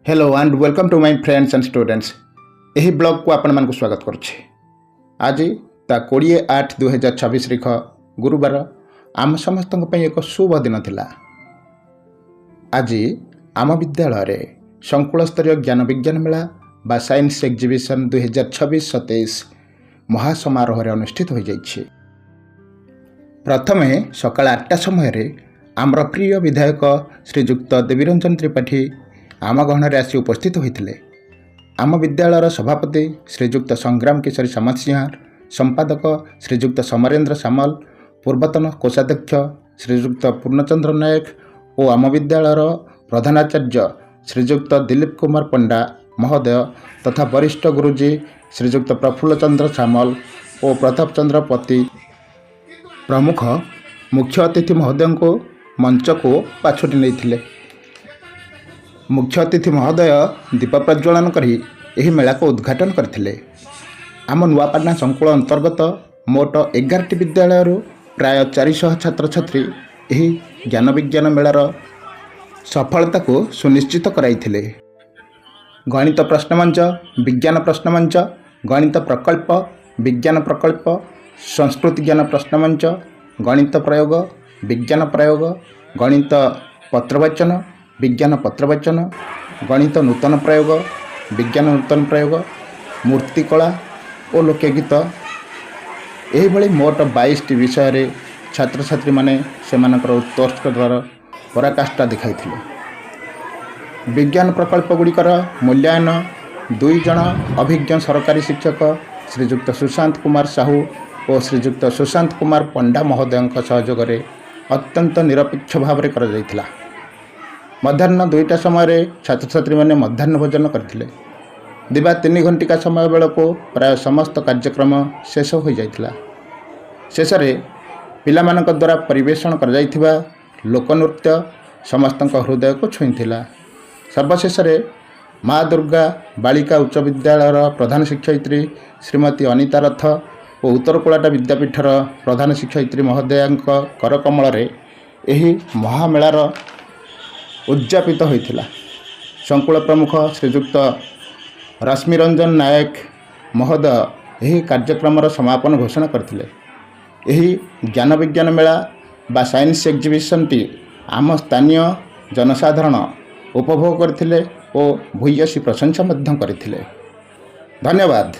Hello and welcome to my friends and students. यही blog को आपण मान स्वागत करुच्छे। आज ता 20/8/2026 तारीख गुरुवार आम समस्त एक शुभ दिन थिला। आज आम विद्यालय संकुल स्तरीय ज्ञान विज्ञान मेला बा साइंस एग्जिबिशन 2026-27 महासमारोह अनुष्ठित हो जाइए। प्रथमे सकाळ 8टा समय आमर प्रिय विधायक श्रीजुक्त देवीरंजन त्रिपाठी आम गहन आसी उपस्थित होते। आम विद्यालयर सभापति श्रीजुक्त संग्राम किशोरी सामसिंह, संपादक श्रीजुक्त समरेन्द्र सामल, पूर्वतन कोषाध्यक्ष श्रीजुक्त पूर्णचंद्र नायक और आम विद्यालयर प्रधानाचार्य श्रीजुक्त दिलीप कुमार पंडा महोदय तथा वरिष्ठ गुरुजी श्रीजुक्त प्रफुल्ल चंद्र सामल और प्रताप चंद्र पति प्रमुख मुख्य अतिथि महोदय को मंच को पाछोटी नहीं। मुख्य अतिथि महोदय दीप प्रज्वलन करी एही मेला को उद्घाटन करथिले। आम नुआपाटना संकुल अंतर्गत मोट 11टी विद्यालय प्राय 400 छात्र छात्री एही ज्ञान विज्ञान मेलार सफलता को सुनिश्चित कराइथिले। गणित प्रश्नमंच, विज्ञान प्रश्नमंच, गणित प्रकल्प, विज्ञान प्रकल्प, संस्कृत ज्ञान प्रश्नमंच, गणित प्रयोग, विज्ञान प्रयोग, गणित पत्रवाचन, विज्ञान पत्रवाचन, गणित नूतन प्रयोग, विज्ञान नूतन प्रयोग, मूर्तिकला और लोकगीत यही मोट 22टी विषय छात्र छात्री माने सेमानकर उत्कृष्ट पराकाष्ठा दिखाई। विज्ञान प्रकल्प गुड़िकर मूल्यांकन 2 जन अभिज्ञ सरकारी शिक्षक श्रीजुक्त सुशांत कुमार साहू और श्रीजुक्त सुशांत कुमार पंडा महोदय सहयोग अत्यंत निरपेक्ष भाव में कर मध्याह्न 2टा समय छात्र छात्री मैंने मध्याह्न भोजन करते। दिवा 3 घंटिका समय बेलू प्राय समस्त कार्यक्रम शेष हो जाता। शेष पिलामानक द्वारा परिवेषण कर लोकनृत्य समस्त हृदय को छुईला। सर्वशेष माँ दुर्गा बालिका उच्च विद्यालय प्रधान शिक्षयित्री श्रीमती अनिता रथ और उत्तर कोलाटा विद्यापीठर प्रधान शिक्षयित्री महोदया करकमल यही महामेलार उद्यापित होता। संकुल प्रमुख श्रीजुक्त रश्मिरंजन नायक महोदय यही कार्यक्रम समापन घोषणा करथिले। यही ज्ञान विज्ञान मेला बा साइंस एग्जिबिशन टी आम स्थानीय जनसाधारण उपभोग करथिले और भूयसी प्रशंसा करथिले। धन्यवाद।